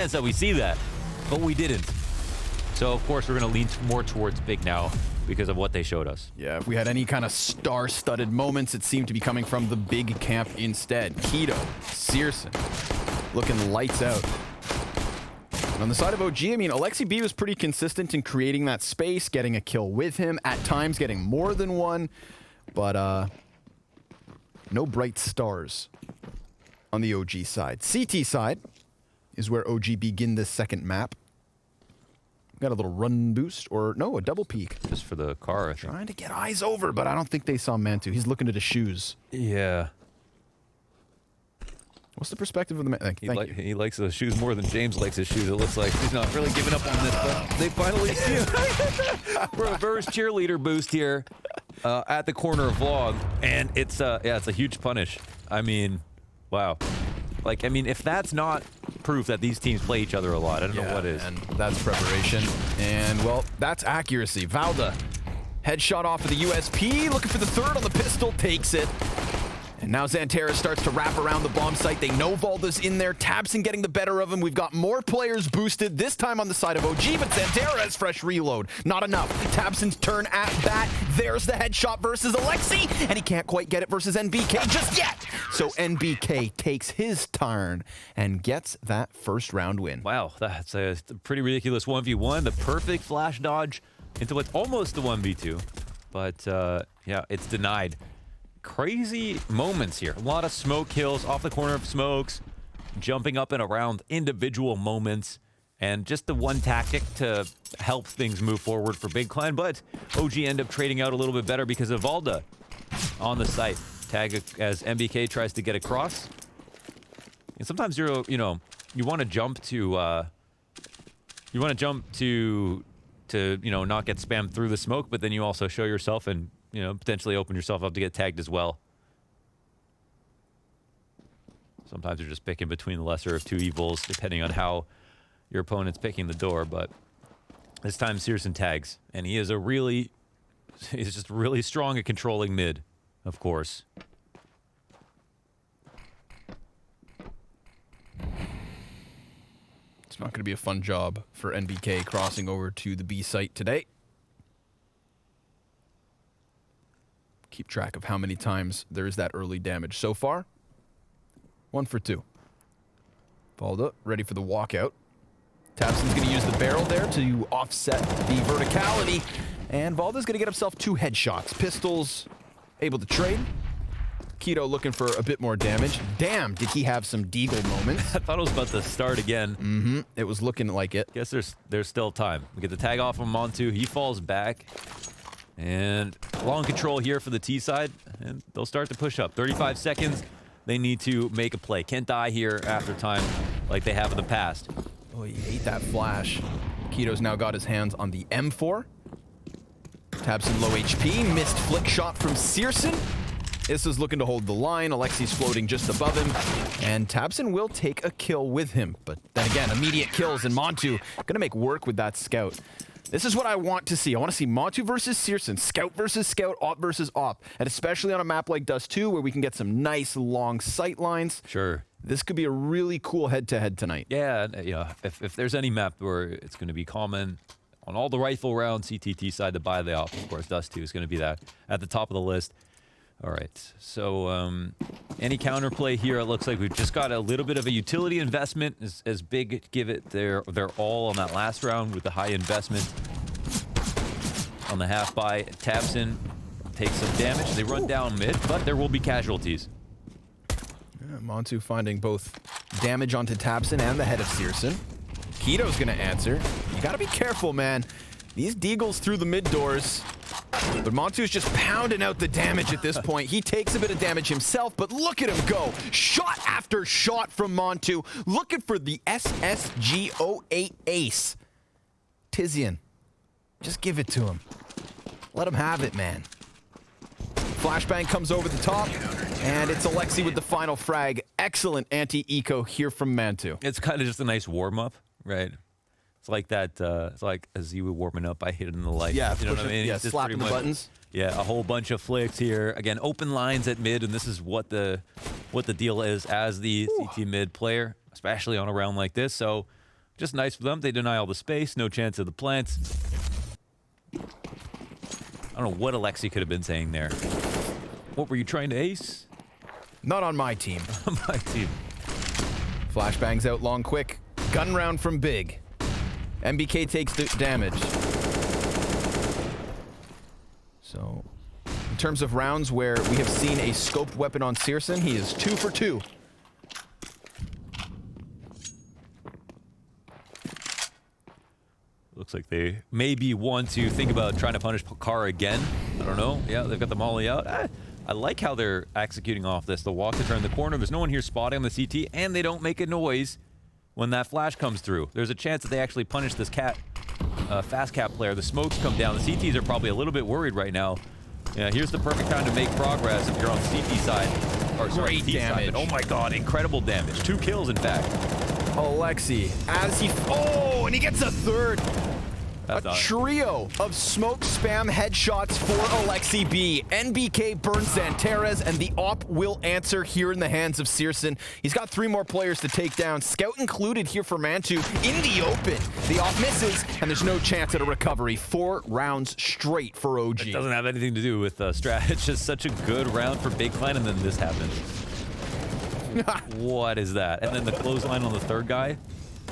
chance that we see that, but we didn't. So, of course, we're going to lean more towards big now because of what they showed us. Yeah, if we had any kind of star-studded moments, it seemed to be coming from the big camp instead. Keto, Searson, looking lights out. And on the side of OG, I mean, Alexi B was pretty consistent in creating that space, getting a kill with him, at times getting more than one, but no bright stars on the OG side. CT side is where OG begin this second map. Got a little run boost, or no, a double peek. Just for the car, I think. Trying to get eyes over, but I don't think they saw Mantu. He's looking at his shoes. Yeah. What's the perspective of the man? Thank you. He likes those shoes more than James likes his shoes. It looks like he's not really giving up on this, but they finally see him. We're a Verse cheerleader boost here at the corner of Vlog, and it's a huge punish. I mean, wow. Like, I mean, if that's not proof that these teams play each other a lot, I don't know what is. And that's preparation. And, well, that's accuracy. Valda, headshot off of the USP, looking for the third on the pistol, takes it. And now Xantera starts to wrap around the bomb site. They know Valda's in there. tabseN getting the better of him. We've got more players boosted, this time on the side of OG, but Xantera has fresh reload. Not enough. tabseN's turn at bat. There's the headshot versus Alexi, and he can't quite get it versus NBK just yet. So NBK takes his turn and gets that first round win. Wow, that's a pretty ridiculous 1v1. The perfect flash dodge into what's almost the 1v2. But, yeah, it's denied. Crazy moments here. A lot of smoke kills off the corner of smokes, jumping up and around individual moments, and just the one tactic to help things move forward for Big Clan. But OG end up trading out a little bit better because of Valda on the site. Tag as NBK tries to get across. And sometimes you want to jump to not get spammed through the smoke, but then you also show yourself and potentially open yourself up to get tagged as well. Sometimes you're just picking between the lesser of two evils, depending on how your opponent's picking the door. But this time, Searson tags, and he's just really strong at controlling mid, of course. It's not going to be a fun job for NBK crossing over to the B site today. Keep track of how many times there is that early damage. So far, 1 for 2. Valda ready for the walkout. tabseN's going to use the barrel there to offset the verticality. And Valda's going to get himself 2 headshots. Pistols able to trade. Keto looking for a bit more damage. Damn, did he have some Deagle moments. I thought it was about to start again. Mm-hmm. It was looking like it. Guess there's still time. We get the tag off of Montu. He falls back. And long control here for the T side, and they'll start to push up. 35 seconds, they need to make a play. Can't die here after time like they have in the past. Oh, you hate that flash. Keto's now got his hands on the M4. tabseN low HP, missed flick shot from Searson. Issa's looking to hold the line. Alexi's floating just above him, and tabseN will take a kill with him. But then again, immediate kills, and Montu gonna make work with that scout. This is what I want to see. I want to see Montu versus Searson, scout versus scout, op versus op. And especially on a map like Dust 2, where we can get some nice long sight lines. Sure. This could be a really cool head-to-head tonight. Yeah, if there's any map where it's going to be common on all the rifle rounds, CTT side to buy the op, of course, Dust 2 is going to be that at the top of the list. All right, so any counterplay here, it looks like we've just got a little bit of a utility investment as Big give it their all on that last round with the high investment on the half buy. tabseN takes some damage. They run down mid, but there will be casualties. Yeah, Montu finding both damage onto tabseN and the head of Searson. Keto's gonna answer. You gotta be careful, man. These Deagles through the mid doors. But Montu's just pounding out the damage at this point. He takes a bit of damage himself, but look at him go. Shot after shot from Montu. Looking for the SSG08 ace. Tizian, just give it to him. Let him have it, man. Flashbang comes over the top, and it's Alexi with the final frag. Excellent anti-eco here from Mantu. It's kind of just a nice warm-up, right? It's like that, it's like Aziwa warming up by hitting the light. Yeah, you know what I mean? Yeah, It's just slapping the pretty much- buttons. Yeah, a whole bunch of flicks here. Again, open lines at mid, and this is what the deal is as the CT mid player, especially on a round like this. So Just nice for them. They deny all the space. No chance of the plants. I don't know what Alexi could have been saying there. What were you trying to ace? Not on my team. My team. Flashbangs out long quick. Gun round from Big. MBK takes the damage. So, in terms of rounds where we have seen a scoped weapon on Searson, he is 2 for 2. Looks like they maybe want to think about trying to punish Pokara again. I don't know. Yeah, they've got the molly out. I like how they're executing off this. The walk to turn the corner. There's no one here spotting the CT, and they don't make a noise when that flash comes through. There's a chance that they actually punish this fast cap player. The smokes come down. The CTs are probably a little bit worried right now. Yeah, here's the perfect time to make progress if you're on the CT side. Or sorry, Great T damage. side. But, oh my god, incredible damage. 2 kills, in fact. Alexi, as he... Oh, and he gets a third. That's A not- trio of smoke spam headshots for Alexi B. NBK burns Xantares, and the op will answer here in the hands of Searson. He's got 3 more players to take down. Scout included here for Mantu in the open. The op misses, and there's no chance at a recovery. 4 rounds straight for OG. It doesn't have anything to do with strat. It's just such a good round for Big Clan, and then this happens. What is that? And then the clothesline on the third guy.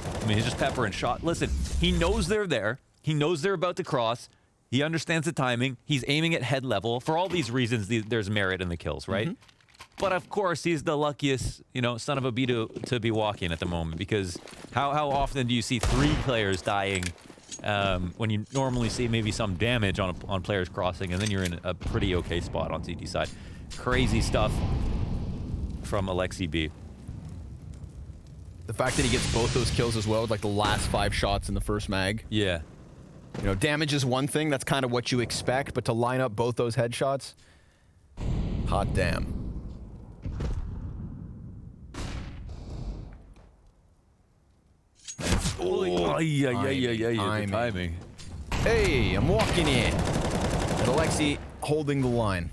I mean, he's just peppering shot. Listen, he knows they're there. He knows they're about to cross. He understands the timing. He's aiming at head level. For all these reasons, there's merit in the kills, right? But of course, he's the luckiest, son of a bee to be walking at the moment, because how often do you see 3 players dying when you normally see maybe some damage on players crossing, and then you're in a pretty okay spot on CT side. Crazy stuff from Alexi B. The fact that he gets both those kills as well, with like the last 5 shots in the first mag. Yeah. Damage is one thing. That's kind of what you expect. But to line up both those headshots, hot damn. Oh, yeah, the timing. timing. Hey, I'm walking in. And Alexi holding the line.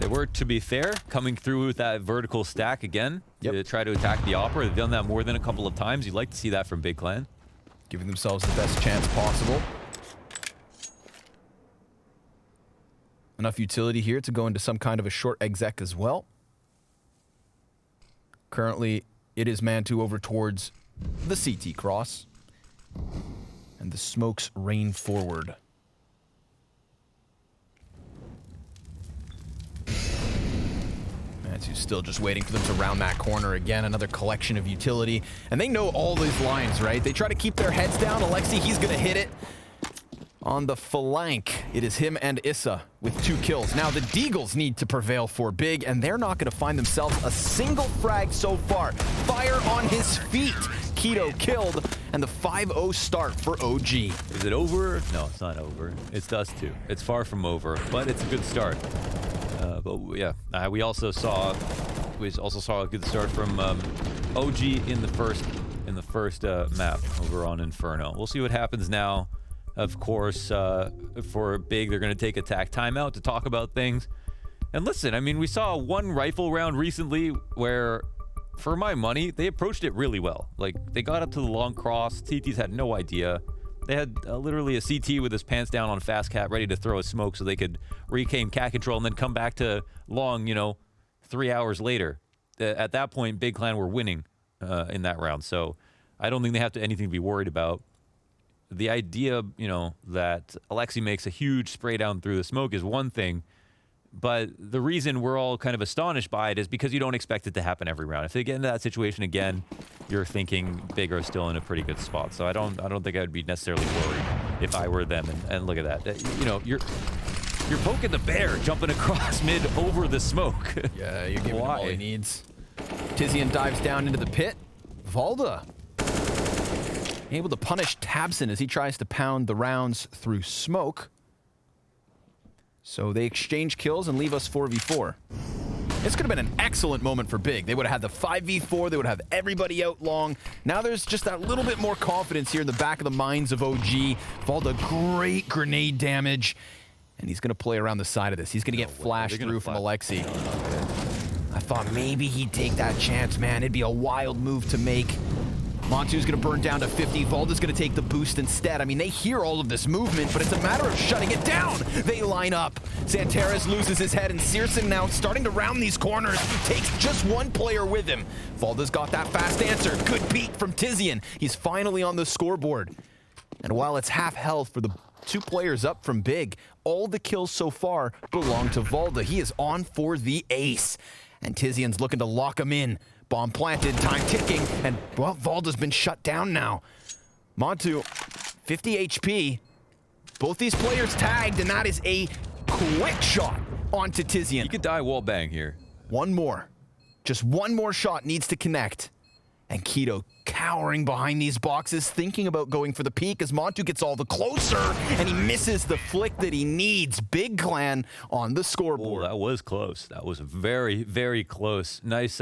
They were, to be fair, coming through with that vertical stack again to try to attack the Opera. They've done that more than a couple of times. You'd like to see that from Big Clan. Giving themselves the best chance possible. Enough utility here to go into some kind of a short exec as well. Currently, it is Mantu over towards the CT cross. And the smokes rain forward. Mantu's still just waiting for them to round that corner again. Another collection of utility. And they know all these lines, right? They try to keep their heads down. Alexi, he's going to hit it. On the flank, it is him and Issa with 2 kills. Now the Deagles need to prevail for Big, and they're not going to find themselves a single frag so far. Fire on his feet. Keto killed, and the 5-0 start for OG. Is it over? No, it's not over. It's Dust 2. It's far from over, but it's a good start. But yeah, we also saw a good start from OG in the first map over on Inferno. We'll see what happens now. Of course, for Big, they're going to take attack timeout to talk about things. And listen, I mean, we saw one rifle round recently where, for my money, they approached it really well. Like, they got up to the long cross. CTs had no idea. They had literally a CT with his pants down on fast cat, ready to throw a smoke so they could reclaim cat control and then come back to long, 3 hours later. At that point, Big Clan were winning in that round. So I don't think they have anything to be worried about. The idea, that Alexi makes a huge spray down through the smoke is one thing, but the reason we're all kind of astonished by it is because you don't expect it to happen every round. If they get into that situation again, you're thinking Big are still in a pretty good spot. So I don't think I'd be necessarily worried if I were them. And look at that. You're poking the bear, jumping across mid over the smoke. Yeah, you're giving him all he needs. Tizian dives down into the pit. Valda able to punish Tabson as he tries to pound the rounds through smoke. So they exchange kills and leave us 4v4. This could have been an excellent moment for Big. They would have had the 5v4. They would have everybody out long. Now there's just that little bit more confidence here in the back of the minds of OG. Valda, great grenade damage. And he's going to play around the side of this. He's going to get flashed through from Alexi. I thought maybe he'd take that chance, man. It'd be a wild move to make. Montu's going to burn down to 50. Valda's going to take the boost instead. I mean, they hear all of this movement, but it's a matter of shutting it down. They line up. Santares loses his head, and Searson now starting to round these corners. Takes just one player with him. Valda's got that fast answer. Good beat from Tizian. He's finally on the scoreboard. And while it's half health for the 2 players up from Big, all the kills so far belong to Valda. He is on for the ace. And Tizian's looking to lock him in. Bomb planted, time ticking, and, well, Valda's been shut down now. Montu, 50 HP. Both these players tagged, and that is a quick shot onto Tizian. He could die wall bang here. One more. Just one more shot needs to connect. And Keto cowering behind these boxes, thinking about going for the peak as Montu gets all the closer, and he misses the flick that he needs. Big Clan on the scoreboard. Oh, that was close. That was very, very close. Nice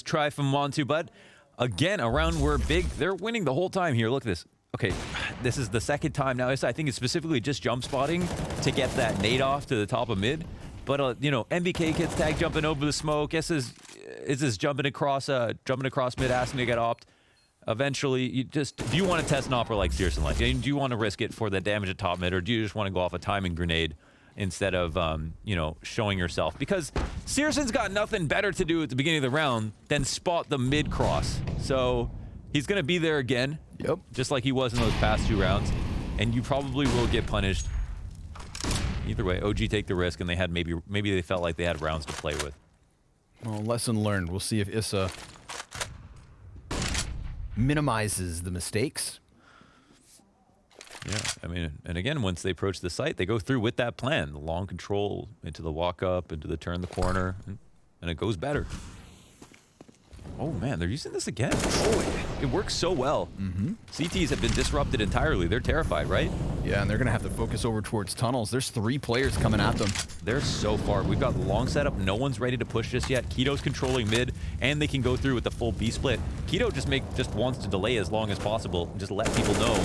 try from Montu, but again, around where Big, they're winning the whole time here. Look at this. Okay, this is the second time now. I think it's specifically just jump spotting to get that nade off to the top of mid. But, you know, MBK gets tag jumping over the smoke. Is this jumping across mid, asking to get opt. Eventually, do you want to test an opera like Searson? Like, do you want to risk it for the damage at top mid, or do you just want to go off a timing grenade instead of, you know, showing yourself? Because Searson's got nothing better to do at the beginning of the round than spot the mid cross. So he's going to be there again. Yep. Just like he was in those past 2 rounds. And you probably will get punished. Either way, OG take the risk, and they had maybe they felt like they had rounds to play with. Well, lesson learned. We'll see if Issa minimizes the mistakes. Yeah, I mean, and again, once they approach the site, they go through with that plan. The long control, into the walk up, into the turn the corner, and it goes better. Oh man, they're using this again. Oh, it works so well. CTs have been disrupted entirely. They're terrified, right? Yeah, and they're going to have to focus over towards tunnels. There's 3 players coming at them. They're so far. We've got the long setup. No one's ready to push just yet. Keto's controlling mid, and they can go through with the full B split. Keto just wants to delay as long as possible and just let people know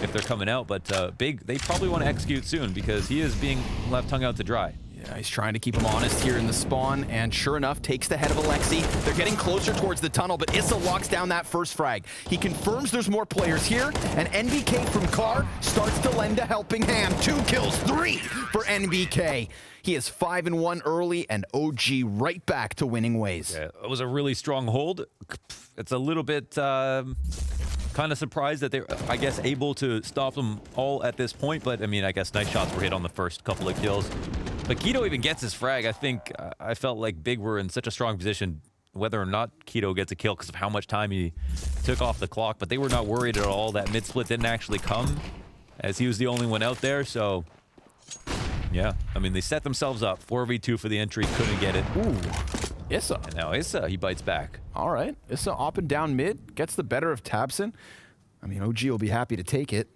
if they're coming out. But Big, they probably want to execute soon because he is being left hung out to dry. Yeah, he's trying to keep him honest here in the spawn, and sure enough, takes the head of Alexi. They're getting closer towards the tunnel, but Issa locks down that first frag. He confirms there's more players here, and NBK from Car starts to lend a helping hand. 2 kills, 3 for NBK. He is 5-1 early, and OG right back to winning ways. Yeah, it was a really strong hold. It's a little bit kind of surprised that they're, I guess, able to stop them all at this point, but I mean, I guess nice shots were hit on the first couple of kills. But Keto even gets his frag. I think I felt like Big were in such a strong position whether or not Keto gets a kill because of how much time he took off the clock, but they were not worried at all. That mid split didn't actually come as he was the only one out there, so yeah. I mean, they set themselves up. 4v2 for the entry, couldn't get it. Ooh, Issa. And now Issa, he bites back. All right, Issa up and down mid, gets the better of Tabson. I mean, OG will be happy to take it.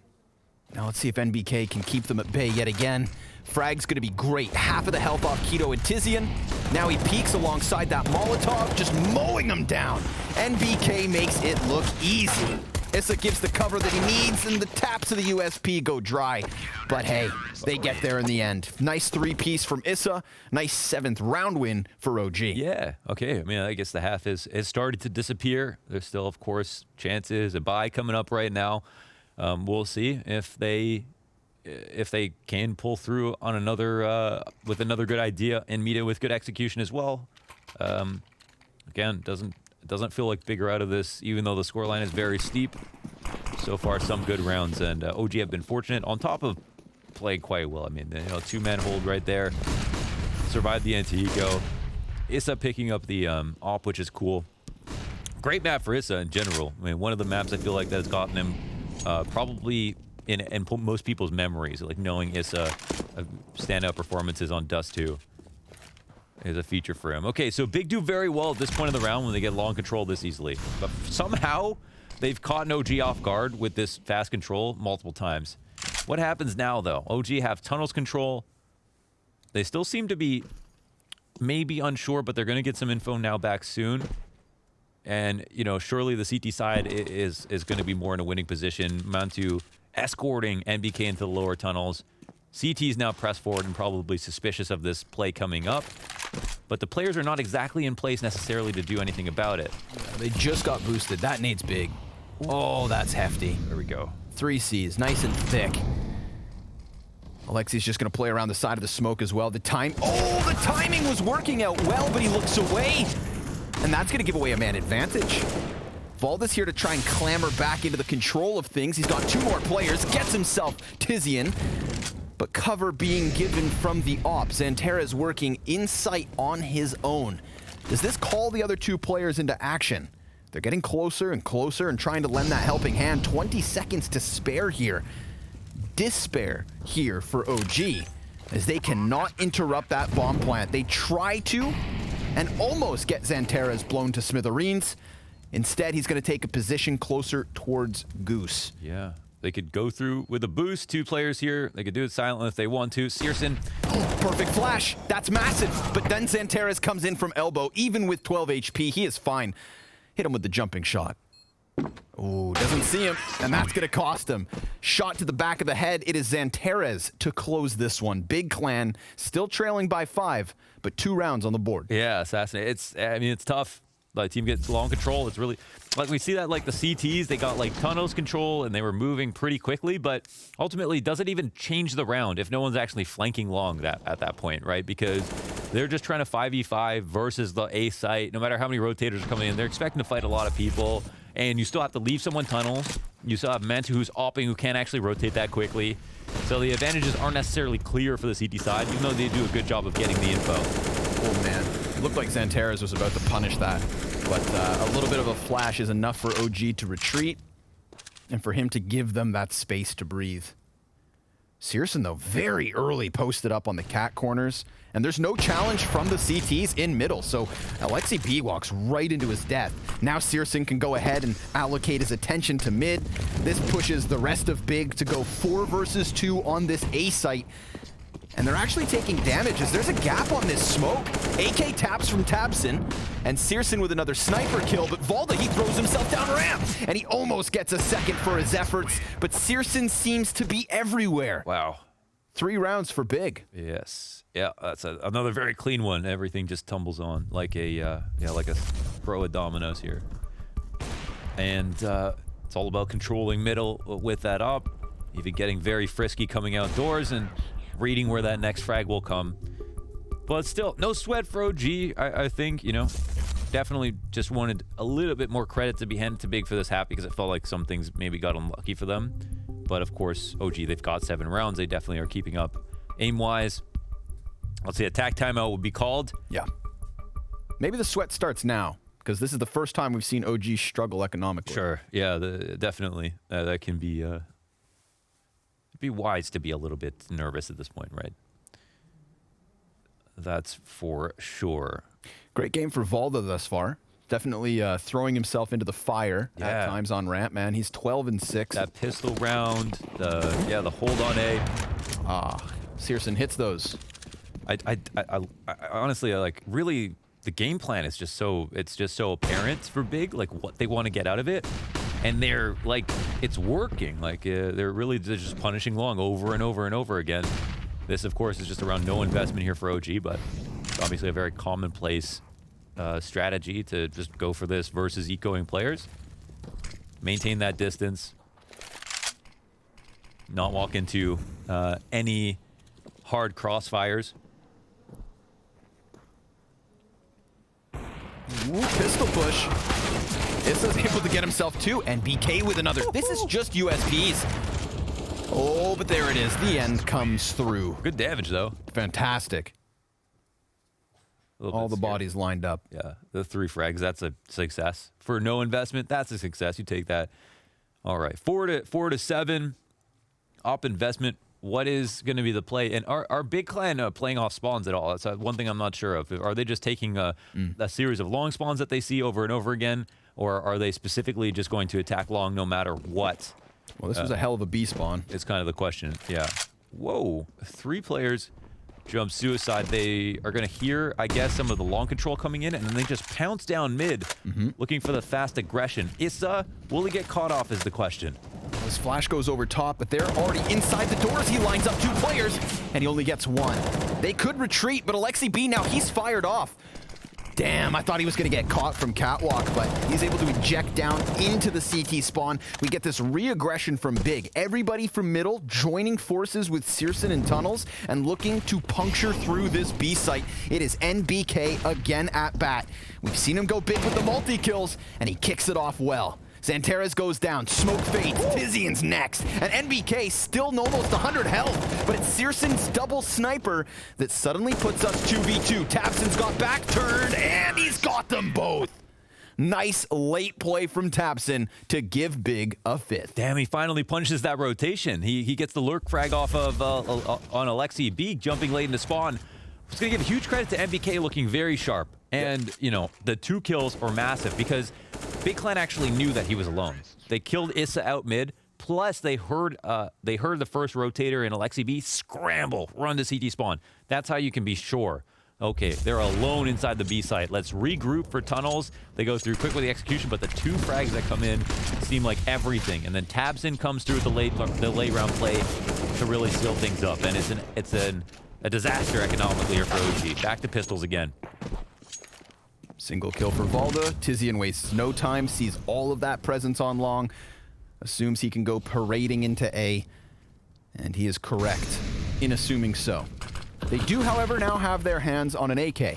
Now let's see if NBK can keep them at bay yet again. Frag's gonna be great. Half of the health off Keto and Tizian. Now he peeks alongside that Molotov, just mowing them down. NBK makes it look easy. Issa gives the cover that he needs, and the taps of the USP go dry. But hey, they get there in the end. Nice 3-piece from Issa. Nice 7th round win for OG. Yeah, okay. I mean, I guess the half is started to disappear. There's still, of course, chances. A bye coming up right now. We'll see if they can pull through on another with another good idea and meet it with good execution as well. Again, doesn't feel like Big are out of this, even though the scoreline is very steep. So far, some good rounds, and OG have been fortunate on top of playing quite well. I mean, you know, 2-man hold right there, survived the anti-eco. Issa picking up the op, which is cool. Great map for Issa in general. I mean, one of the maps I feel like that has gotten him probably in most people's memories, like knowing Issa standout performances on Dust 2 is a feature for him. Okay, so Big do very well at this point of the round when they get long control this easily. But somehow, they've caught an OG off guard with this fast control multiple times. What happens now, though? OG have tunnels control. They still seem to be maybe unsure, but they're going to get some info now back soon. And, you know, surely the CT side is going to be more in a winning position. Montu escorting NBK into the lower tunnels. CT's now pressed forward and probably suspicious of this play coming up. But the players are not exactly in place necessarily to do anything about it. Yeah, they just got boosted. That nade's big. Oh, that's hefty. There we go. 3 Cs, nice and thick. Alexi's just going to play around the side of the smoke as well. The timing was working out well, but he looks away. And that's going to give away a man advantage. Valda's here to try and clamber back into the control of things. He's got 2 more players, gets himself Tizian. But cover being given from the op. Xanterra is working in sight on his own. Does this call the other 2 players into action? They're getting closer and closer and trying to lend that helping hand. 20 seconds to spare here. Despair here for OG, as they cannot interrupt that bomb plant. They try to and almost get Xanterra's blown to smithereens. Instead, he's going to take a position closer towards Goose. Yeah. They could go through with a boost. 2 players here. They could do it silently if they want to. Searson. Oh, perfect flash. That's massive. But then Xanterra's comes in from elbow. Even with 12 HP, he is fine. Hit him with the jumping shot. Oh, doesn't see him. And that's going to cost him. Shot to the back of the head. It is Xanterra's to close this one. Big Clan still trailing by 5, but 2 rounds on the board. Yeah, Assassinate. It's tough. The team gets long control. It's really, like, we see that, like, the CTs, they got, like, tunnels control, and they were moving pretty quickly, but ultimately, does it even change the round if no one's actually flanking long at that point, right? Because they're just trying to 5v5 versus the A site. No matter how many rotators are coming in, they're expecting to fight a lot of people, and you still have to leave someone tunnels. You still have Mantu who's opping, who can't actually rotate that quickly. So the advantages aren't necessarily clear for the CT side, even though they do a good job of getting the info. Oh, man. It looked like Xanterra's was about to punish that. But a little bit of a flash is enough for OG to retreat and for him to give them that space to breathe. Searson, though, very early posted up on the cat corners. And there's no challenge from the CTs in middle. So Alexi B walks right into his death. Now Searson can go ahead and allocate his attention to mid. This pushes the rest of Big to go 4 versus 2 on this A site. And they're actually taking damage as there's a gap on this smoke. AK taps from tabseN, and Searson with another sniper kill, but Valda, he throws himself down ramp, and he almost gets a second for his efforts, but Searson seems to be everywhere. Wow. 3 rounds for Big. Yes. Yeah, that's another very clean one. Everything just tumbles on like a like a throw of dominoes here. And it's all about controlling middle with that up, even getting very frisky coming outdoors and reading where that next frag will come. But still, no sweat for OG. I think, you know, definitely just wanted a little bit more credit to be handed to Big for this half because it felt like some things maybe got unlucky for them. But of course, OG, they've got 7 rounds. They definitely are keeping up aim-wise. Let's see, attack timeout would be called. Yeah. Maybe the sweat starts now because this is the first time we've seen OG struggle economically. Sure. Yeah, definitely. That can be wise to be a little bit nervous at this point, right? That's for sure. Great game for Valda thus far. Definitely throwing himself into the fire at times on ramp, man. He's 12-6. That pistol round, the hold on A. Searson hits those. I honestly, like, really, the game plan is just so apparent for Big, like what they want to get out of it. And they're like, it's working. Like they're just punishing long over and over and over again. This, of course, is just around no investment here for OG, but it's obviously a very commonplace strategy to just go for this versus ecoing players. Maintain that distance. Not walk into any hard crossfires. Ooh, pistol push. Issa's able to get himself 2, and BK with another. This is just USPs. Oh, but there it is. The end comes through. Good damage, though. Fantastic. All the bodies lined up. Yeah, the 3 frags, that's a success. For no investment, that's a success. You take that. All right, 4 to 7. Op investment. What is going to be the play? And are Big Clan playing off spawns at all? That's one thing I'm not sure of. Are they just taking a series of long spawns that they see over and over again? Or are they specifically just going to attack long no matter what? Well, this was a hell of a B spawn. It's kind of the question. Yeah. Whoa. 3 players jump suicide. They are going to hear, I guess, some of the long control coming in, and then they just pounce down mid, looking for the fast aggression. Issa, will he get caught off is the question. His flash goes over top, but they're already inside the doors. He lines up 2 players, and he only gets 1. They could retreat, but Alexi B now, he's fired off. Damn, I thought he was going to get caught from Catwalk, but he's able to eject down into the CT spawn. We get this re-aggression from Big. Everybody from middle joining forces with Searson and Tunnels and looking to puncture through this B site. It is NBK again at bat. We've seen him go big with the multi-kills, and he kicks it off well. Xantares goes down, smoke fades, Tizian's next, and NBK still almost 100 health, but it's Searson's double sniper that suddenly puts us 2v2. tabseN's got back turned, and he's got them both. Nice late play from tabseN to give Big a fifth. Damn, he finally punches that rotation. He gets the lurk frag off of on Alexi B, jumping late into spawn. Just gonna give huge credit to NBK looking very sharp. And, you know, the 2 kills are massive because Big Clan actually knew that he was alone. They killed Issa out mid, plus they heard the first rotator in Alexi B scramble, run to CT spawn. That's how you can be sure. Okay, they're alone inside the B site. Let's regroup for tunnels. They go through quick with the execution, but the 2 frags that come in seem like everything. And then tabseN comes through with the late round play to really seal things up. And it's a disaster economically here for OG. Back to pistols again. Single kill for Valda. Tizian wastes no time, sees all of that presence on long, assumes he can go parading into A, and he is correct in assuming so. They do, however, now have their hands on an AK.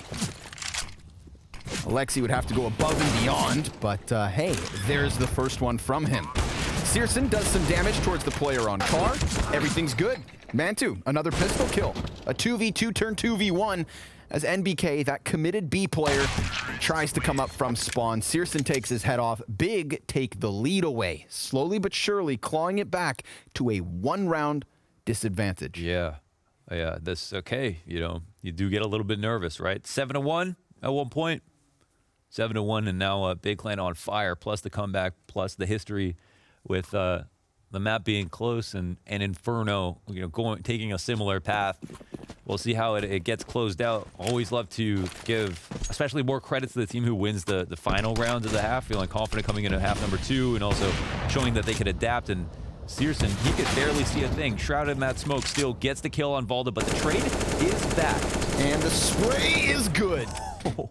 Alexi would have to go above and beyond, but hey, there's the first one from him. Searson does some damage towards the player on car. Everything's good. Mantu, another pistol kill. A 2v2 turn 2v1 as NBK, that committed B player, tries to come up from spawn. Searson takes his head off. Big take the lead away, slowly but surely clawing it back to a 1-round disadvantage. Yeah. Yeah, okay, you know, you do get a little bit nervous, right? 7-1 at one point. 7-1, and now Big Clan on fire, plus the comeback, plus the history with the map being close and Inferno, you know, taking a similar path. We'll see how it gets closed out. Always love to give, especially more credit to the team who wins the final rounds of the half, feeling confident coming into half number 2, and also showing that they could adapt. And Searson, he could barely see a thing. Shrouded in that smoke, still gets the kill on Valda, but the trade is back. And the spray is good.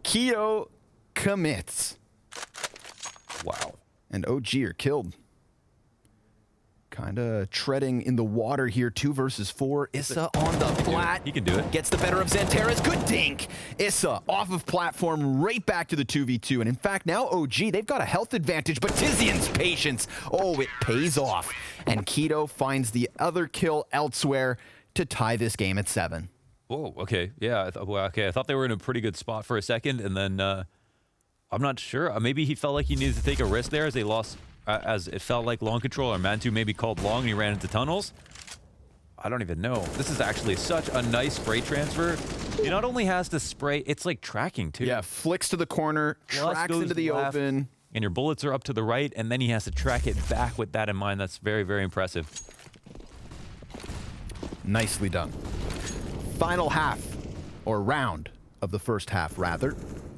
Keto commits. Wow. And OG are killed. Kind of treading in the water here, 2 versus 4. Issa on the flat. He can do it. Gets the better of Xantares. Good dink. Issa off of platform, right back to the 2v2. And in fact, now OG, they've got a health advantage, but Tizian's patience, oh, it pays off. And Keto finds the other kill elsewhere to tie this game at 7. Whoa, okay. Yeah, I thought they were in a pretty good spot for a second, and then I'm not sure. Maybe he felt like he needed to take a risk there as they lost, as it felt like long control, or Mantu maybe called long and he ran into tunnels. I don't even know. This is actually such a nice spray transfer. He not only has to spray, it's like tracking too. Yeah, flicks to the corner, tracks into the left, open. And your bullets are up to the right, and then he has to track it back with that in mind. That's very, very impressive. Nicely done. Final half, or round of the first half, rather.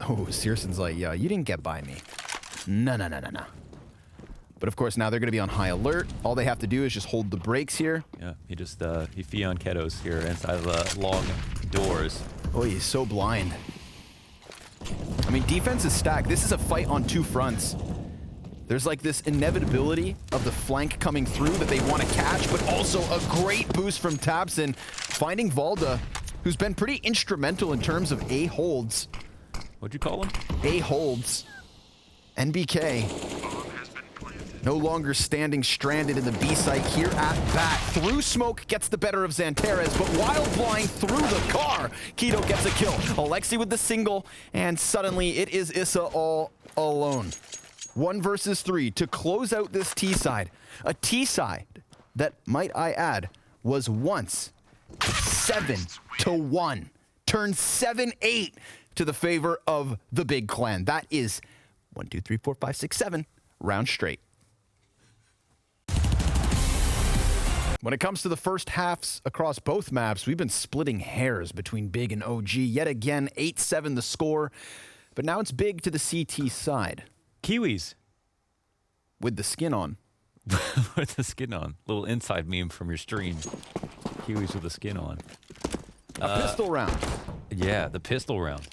Oh, Searson's like, yeah, you didn't get by me. No. But of course, now they're going to be on high alert. All they have to do is just hold the brakes here. Yeah, he Fion Ketos here inside of the long doors. Oh, he's so blind. I mean, defense is stacked. This is a fight on 2 fronts. There's like this inevitability of the flank coming through that they want to catch, but also a great boost from tabseN, finding Valda, who's been pretty instrumental in terms of A holds. What'd you call him? A holds. NBK. No longer standing stranded in the B site here at bat. Through smoke, gets the better of Xantares, but while flying through the car, Keto gets a kill. Alexi with the single, and suddenly it is Issa all alone. 1 versus 3 to close out this T side. A T side that, might I add, was once 7-1. Turned 7-8 to the favor of the Big Clan. That is 1, 2, 3, 4, 5, 6, 7 rounds straight. When it comes to the first halves across both maps, we've been splitting hairs between Big and OG. Yet again, 8-7 the score. But now it's Big to the CT side. Kiwis. With the skin on. With the skin on. Little inside meme from your stream. Kiwis with the skin on. A pistol round. Yeah, the pistol round.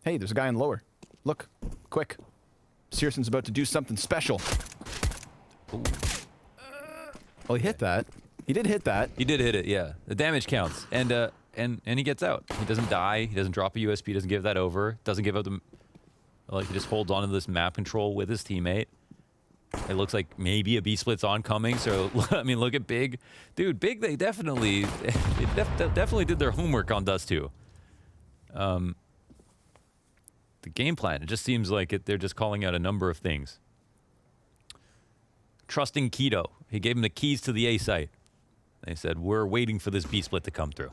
Hey, there's a guy in lower. Look, quick. Searson's about to do something special. Ooh. Well, he hit that. He did hit that. He did hit it, yeah. The damage counts. And he gets out. He doesn't die. He doesn't drop a USP. Doesn't give that over. Doesn't give up the... Like, he just holds on to this map control with his teammate. It looks like maybe a B-split's oncoming, so, I mean, look at Big. Dude, Big, they definitely did their homework on Dust 2. The game plan, it just seems like they're just calling out a number of things. Trusting Keto. He gave him the keys to the A site. They said, we're waiting for this B-split to come through.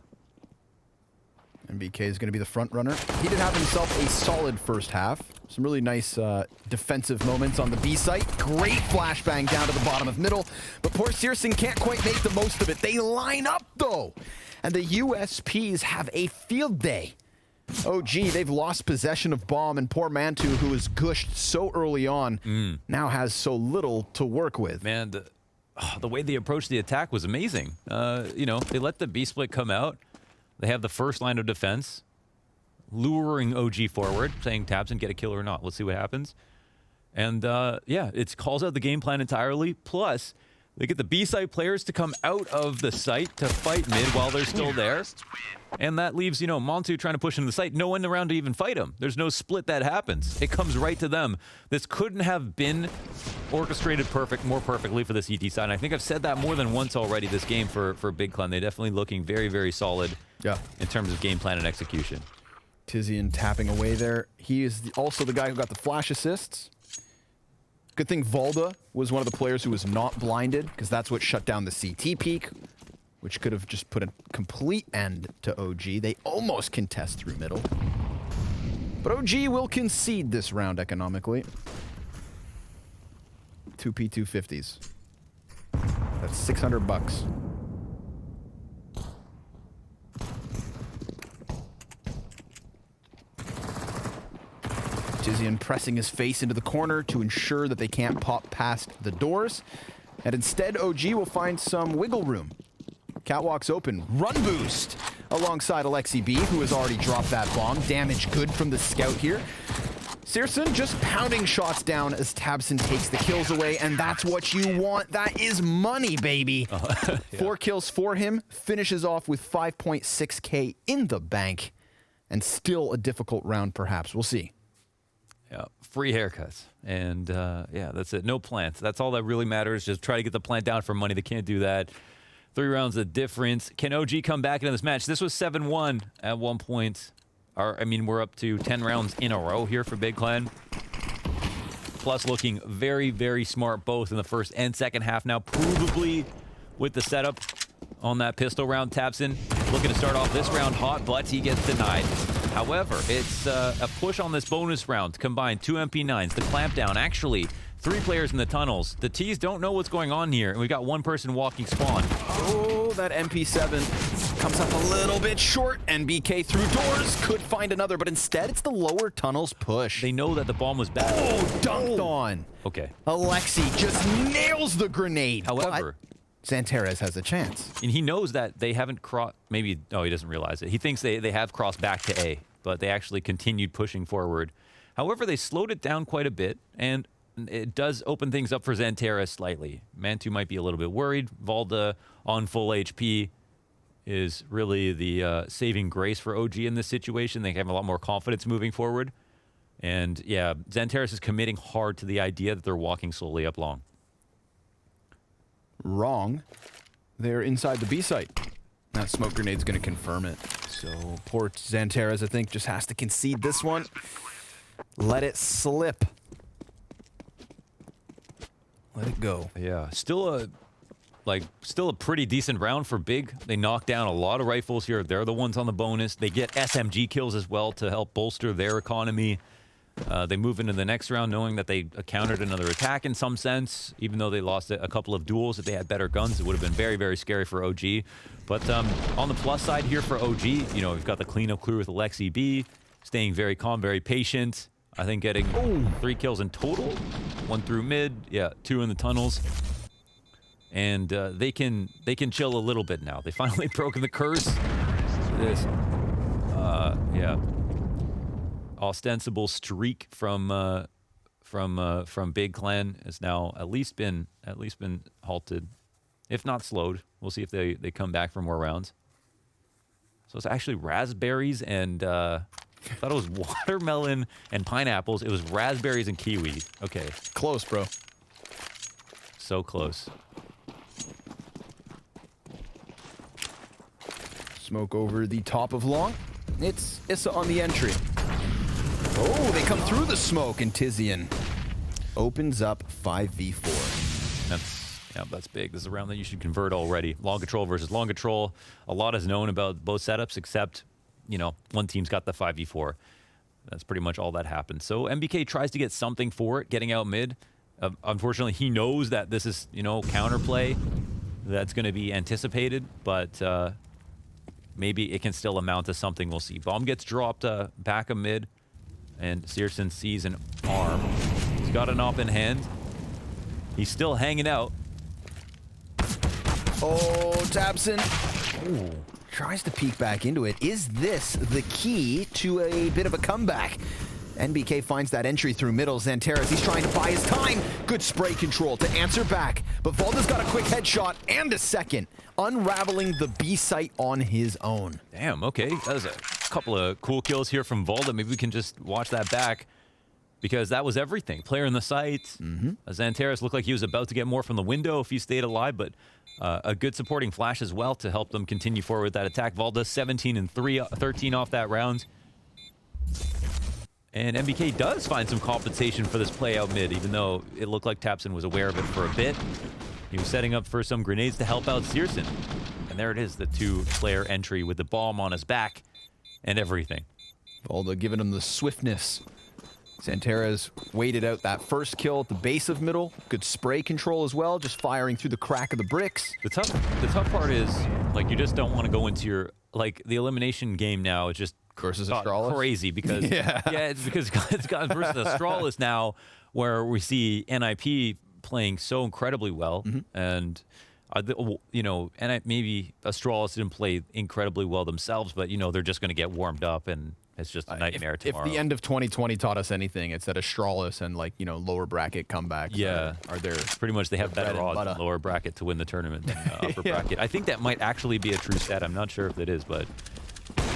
MBK is going to be the front runner. He did have himself a solid first half. Some really nice defensive moments on the B site. Great flashbang down to the bottom of middle. But poor Searson can't quite make the most of it. They line up, though. And the USPs have a field day. Oh, gee, they've lost possession of bomb. And poor Mantu, who was gushed so early on, now has so little to work with. Man, the way they approached the attack was amazing. You know, they let the B-split come out. They have the first line of defense, luring OG forward, saying tabseN, get a kill or not. Let's see what happens. And yeah, it calls out the game plan entirely. Plus, they get the B-site players to come out of the site to fight mid while they're still there. And that leaves, you know, Montu trying to push into the site. No one around to even fight him. There's no split that happens. It comes right to them. This couldn't have been orchestrated more perfectly for the CT side. And I think I've said that more than once already this game for Big Clan. They're definitely looking very, very solid in terms of game plan and execution. Tizian tapping away there. He is also the guy who got the flash assists. Good thing Valda was one of the players who was not blinded, because that's what shut down the CT peak, which could have just put a complete end to OG. They almost contest through middle. But OG will concede this round economically. 2 P250s. That's 600 bucks. Tizian pressing his face into the corner to ensure that they can't pop past the doors. And instead, OG will find some wiggle room. Catwalk's open. Run boost alongside Alexi B, who has already dropped that bomb. Damage good from the scout here. Searson just pounding shots down as tabseN takes the kills away, and that's what you want. That is money, baby. 4 kills for him. Finishes off with 5.6K in the bank. And still a difficult round, perhaps. We'll see. Yeah, free haircuts. And yeah, that's it. No plants. That's all that really matters. Just try to get the plant down for money. They can't do that. 3 rounds of difference. Can OG come back into this match? This was 7-1 at one point. I mean, we're up to 10 rounds in a row here for Big Clan. Plus looking very, very smart both in the first and second half now. Provably with the setup on that pistol round. tabseN looking to start off this round hot, but he gets denied. However, it's a push on this bonus round to combine 2 MP9s, the clamp down. Actually, 3 players in the tunnels. The T's don't know what's going on here, and we've got 1 person walking spawn. Oh, that MP7 comes up a little bit short. NBK through doors could find another, but instead it's the lower tunnels push. They know that the bomb was bad. Oh, dunked on. Okay. Alexi just nails the grenade. However, Zantares has a chance. and he knows that they haven't crossed. Maybe, oh, he doesn't realize it. He thinks they have crossed back to A, but they actually continued pushing forward. However, they slowed it down quite a bit, and it does open things up for Zantares slightly. Mantu might be a little bit worried. Valda on full HP is really the saving grace for OG in this situation. They have a lot more confidence moving forward. And yeah, Zantares is committing hard to the idea that they're walking slowly up long. Wrong. They're inside the B site. That smoke grenade's going to confirm it. So poor Zantares, I think, just has to concede this one. Let it slip. Let it go. Yeah, still a pretty decent round for Big. They knock down a lot of rifles here. They're the ones on the bonus. They get SMG kills as well to help bolster their economy. They move into the next round knowing that they countered another attack in some sense, even though they lost a couple of duels. If they had better guns, it would have been very, very scary for OG. But on the plus side here for OG, you know, we've got the cleanup crew with Alexi B, staying very calm, very patient. I think getting 3 kills in total. 1 through mid, yeah, 2 in the tunnels. And they can chill a little bit now. They finally broken the curse. This, yeah. ostensible streak from Big Clan has now at least been halted, if not slowed. We'll see if they come back for more rounds. So it's actually raspberries and I thought it was watermelon and pineapples. It was raspberries and kiwi. Okay, Close, bro. so close. Smoke over the top of long. It's Issa on the entry. Oh, they come through the smoke, and Tizian opens up 5v4. That's big. This is a round that you should convert already. Long control versus long control. A lot is known about both setups, except, one team's got the 5v4. That's pretty much all that happened. So MBK tries to get something for it, getting out mid. Unfortunately, he knows that this is, counterplay that's going to be anticipated, but maybe it can still amount to something. We'll see. Bomb gets dropped back of mid, and Searson sees an arm. He's got an op in hand. He's still hanging out. Oh, Tabson. Ooh, tries to peek back into it. Is this the key to a bit of a comeback? NBK finds that entry through middle. Xanteras, he's trying to buy his time. Good spray control to answer back. But Valda's got a quick headshot and a second, unraveling the B site on his own. Damn, okay. That was a couple of cool kills here from Valda. Maybe we can just watch that back, because that was everything. Player in the site. Xanteras looked like he was about to get more from the window if he stayed alive, but a good supporting flash as well to help them continue forward with that attack. Valda 17 and 13 off that round. And MBK does find some compensation for this play out mid, even though it looked like Tabson was aware of it for a bit. He was setting up for some grenades to help out Searson. And there it is, the two-player entry with the bomb on his back and everything. Valda giving him the swiftness. Xanteras waited out that first kill at the base of middle. Good spray control as well, just firing through the crack of the bricks. The tough part is, like, you just don't want to go into your, like, the elimination game now is just versus Astralis? Crazy, because it's because it's got versus Astralis now, where we see NIP playing so incredibly well, and maybe Astralis didn't play incredibly well themselves, but they're just going to get warmed up, and it's just a nightmare tomorrow. If the end of 2020 taught us anything, it's that Astralis and lower bracket comebacks are there. Pretty much they have better odds in lower bracket to win the tournament than upper bracket. I think that might actually be a true stat. I'm not sure if it is, but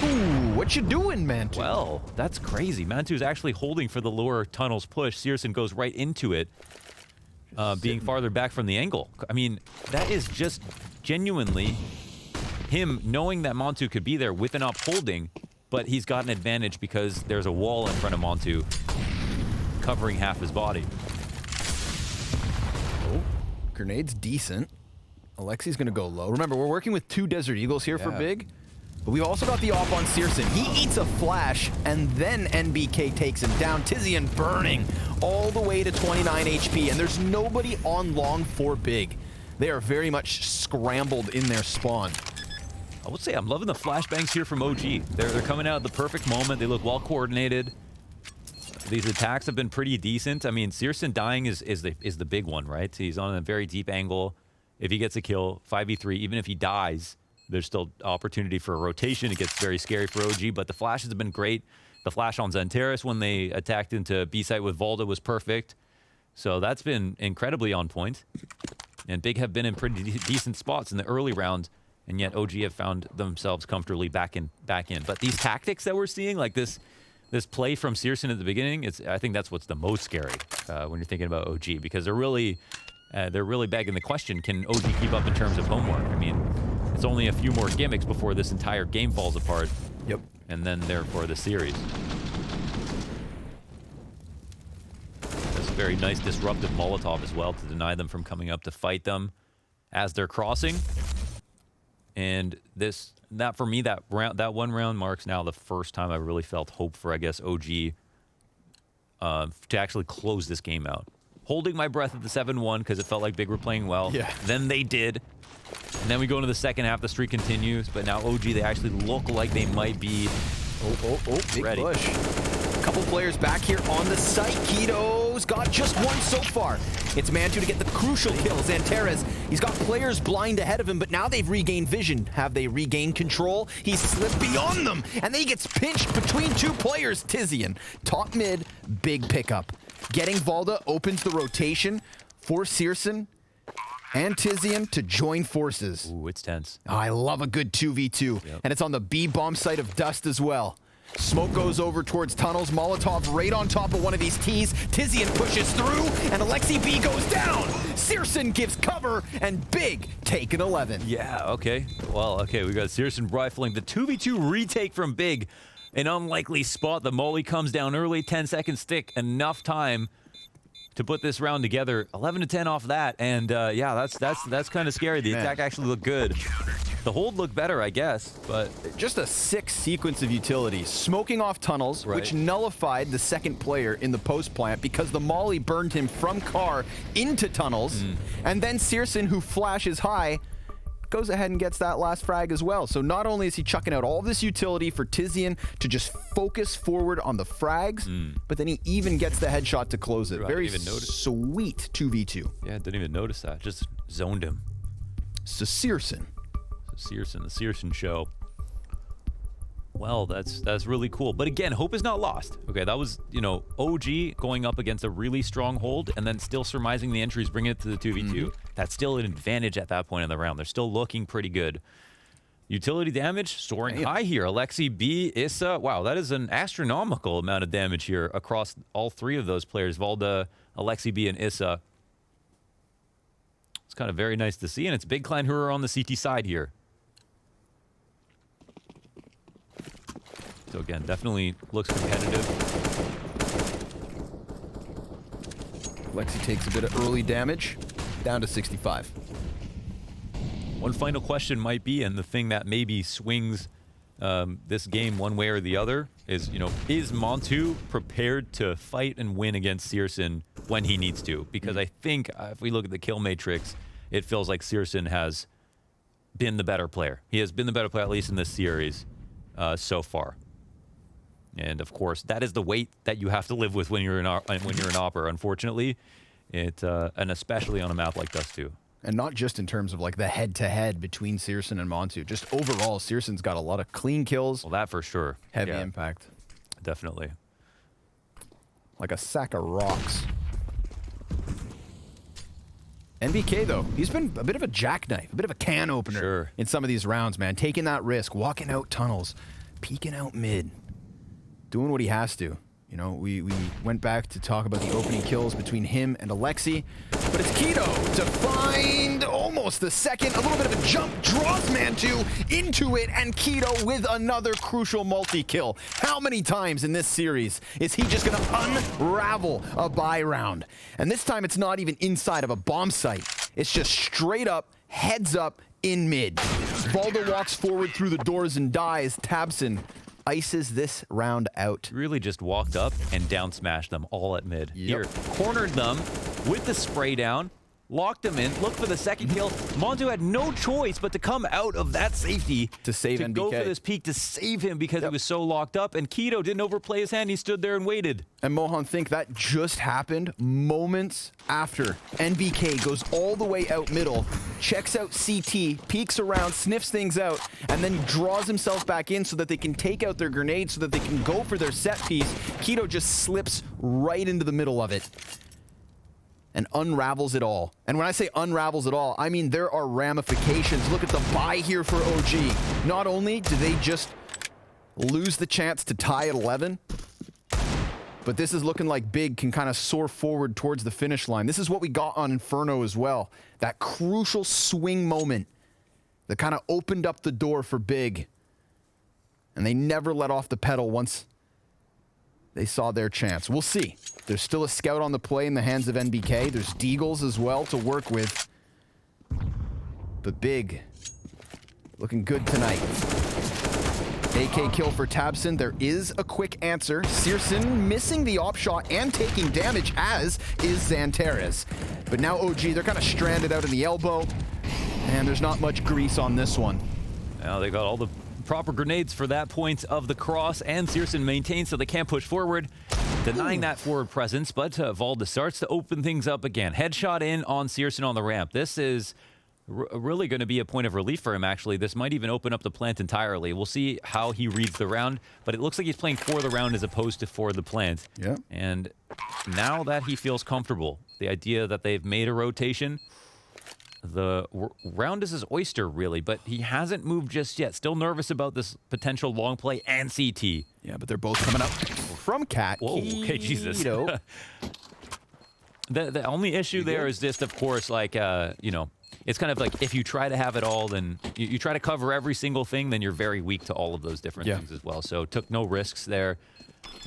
ooh, what you doing, Mantu? Well, that's crazy. Mantu's actually holding for the lower tunnel's push. Searson goes right into it, being farther back from the angle. I mean, that is just genuinely him knowing that Montu could be there with an op holding, but he's got an advantage because there's a wall in front of Montu covering half his body. Oh, grenade's decent. Alexi's going to go low. Remember, we're working with two Desert Eagles here for Big. But we've also got the op on Searson. He eats a flash, and then NBK takes him down. Tizian burning all the way to 29 HP, and there's nobody on long for Big. They are very much scrambled in their spawn. I would say I'm loving the flashbangs here from OG. They're coming out at the perfect moment. They look well coordinated. These attacks have been pretty decent. I mean, Searson dying is the big one, right? He's on a very deep angle. If he gets a kill, 5v3, even if he dies, there's still opportunity for a rotation. It gets very scary for OG, but the flashes have been great. The flash on Xanteras when they attacked into B-site with Valda was perfect. So that's been incredibly on point. And Big have been in pretty decent spots in the early round, and yet OG have found themselves comfortably back in. But these tactics that we're seeing, like this play from Searson at the beginning, I think that's what's the most scary when you're thinking about OG, because they're really begging the question, can OG keep up in terms of homework? I mean, it's only a few more gimmicks before this entire game falls apart. Yep. And then therefore the series. That's a very nice disruptive Molotov as well to deny them from coming up to fight them as they're crossing. And that for me, that one round marks now the first time I really felt hope for, I guess, OG to actually close this game out. Holding my breath at the 7-1 because it felt like Big were playing well. Yeah. Then they did. And then we go into the second half, the streak continues, but now OG, they actually look like they might be big ready. Push. A couple players back here on the site. Keto's got just one so far It's Mantu to get the crucial kill. Xantares, he's got players blind ahead of him, but now they've regained vision. Have they regained control? He slipped beyond them, and then he gets pinched between two players. Tizian, top mid, big pickup. Getting Valda opens the rotation for Searson and Tizian to join forces. Ooh, it's tense. Oh, I love a good 2v2. And it's on the B bomb site of Dust as well. Smoke goes over towards tunnels. Molotov right on top of one of these T's. Tizian pushes through, and Alexi B goes down. Searson gives cover, and Big take an 11. Yeah, okay. Well, okay, we got Searson rifling the 2v2 retake from Big. An unlikely spot. The molly comes down early. 10-second stick. Enough time to put this round together. 11 to 10 off that, and yeah, that's kind of scary. The attack actually looked good. The hold looked better, I guess, but just a sick sequence of utilities. Smoking off tunnels, which nullified the second player in the post plant because the molly burned him from car into tunnels, and then Searson, who flashes high, goes ahead and gets that last frag as well. So not only is he chucking out all this utility for Tizian to just focus forward on the frags, but then he even gets the headshot to close it. Very sweet 2v2. yeah, didn't even notice that. Just zoned him. So Searson. Searson, the Searson show. Well, that's really cool. But again, hope is not lost. Okay, that was, you know, OG going up against a really strong hold and then still surmising the entries, bringing it to the 2v2. That's still an advantage at that point in the round. They're still looking pretty good. Utility damage soaring high here. Alexi B, Issa. Wow, that is an astronomical amount of damage here across all three of those players. Valda, Alexi B, and Issa. It's kind of very nice to see. And it's Big Clan who are on the CT side here. So again, definitely looks competitive. Lexi takes a bit of early damage, down to 65. One final question might be, and the thing that maybe swings this game one way or the other is, you know, is Montu prepared to fight and win against Searson when he needs to? Because I think if we look at the kill matrix, it feels like Searson has been the better player. He has been the better player, at least in this series so far. And of course, that is the weight that you have to live with when you're an Opper. Unfortunately, and especially on a map like Dust 2. And not just in terms of like the head-to-head between Searson and Montu. Just overall, Searson's got a lot of clean kills. Well, that for sure. Heavy impact. Definitely. Like a sack of rocks. NBK, though, he's been a bit of a jackknife, a bit of a can opener in some of these rounds, man. Taking that risk, walking out tunnels, peeking out mid. Doing what he has to. You know, we went back to talk about the opening kills between him and Alexi, but it's Keto to find almost the second, a little bit of a jump, draws Mantu into it, and Keto with another crucial multi-kill. How many times in this series is he just gonna unravel a buy round? And this time it's not even inside of a bomb site. It's just straight up, heads up, in mid. Valda walks forward through the doors and dies. Tabson ices this round out. Really just walked up and down smashed them all at mid. Here, cornered them with the spray down, locked them in, looked for the second kill. Montu had no choice but to come out of that safety to save NBK. Go for this peek to save him because he was so locked up, and Keto didn't overplay his hand. He stood there and waited. And Mohan, think that just happened moments after NBK goes all the way out middle, checks out CT, peeks around, sniffs things out, and then draws himself back in so that they can take out their grenades so that they can go for their set piece. Keto just slips right into the middle of it and unravels it all. And when I say unravels it all, I mean there are ramifications. Look at the buy here for OG. Not only do they just lose the chance to tie at 11, but this is looking like Big can kind of soar forward towards the finish line. This is what we got on Inferno as well. That crucial swing moment that kind of opened up the door for Big. And they never let off the pedal once they saw their chance. We'll see. There's still a scout on the play in the hands of NBK. There's Deagles as well to work with. But Big looking good tonight. AK kill for Tabson. There is a quick answer. Searson missing the op shot and taking damage, as is Xantares. But now OG, they're kind of stranded out in the elbow. And there's not much grease on this one. Now they got all the proper grenades for that point of the cross, and Searson maintains so they can't push forward. denying that forward presence, but Valda starts to open things up again. Headshot in on Searson on the ramp. This is really going to be a point of relief for him, actually. This might even open up the plant entirely. We'll see how he reads the round, but it looks like he's playing for the round as opposed to for the plant. Yeah. And now that he feels comfortable, the idea that they've made a rotation, the round is his oyster, really, but he hasn't moved just yet. Still nervous about this potential long play and CT. Yeah, but they're both coming up from Cat. Whoa, okay, Jesus. Keto. The only issue there is just, of course, like, you know, it's kind of like if you try to have it all, then you try to cover every single thing, then you're very weak to all of those different things as well. So took no risks there.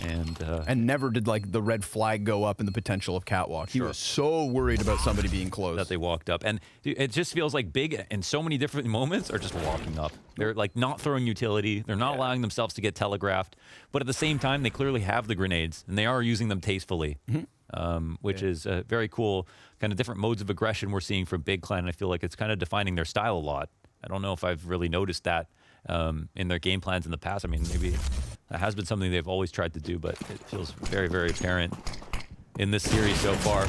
And never did, like, the red flag go up in the potential of Catwalk. He was so worried about somebody being close. That they walked up. And it just feels like Big, in so many different moments, are just walking up. They're, like, not throwing utility. They're not allowing themselves to get telegraphed. But at the same time, they clearly have the grenades, and they are using them tastefully, which is very cool. Kind of different modes of aggression we're seeing from Big Clan. I feel like it's kind of defining their style a lot. I don't know if I've really noticed that in their game plans in the past. I mean, maybe that has been something they've always tried to do, but it feels very, very apparent in this series so far.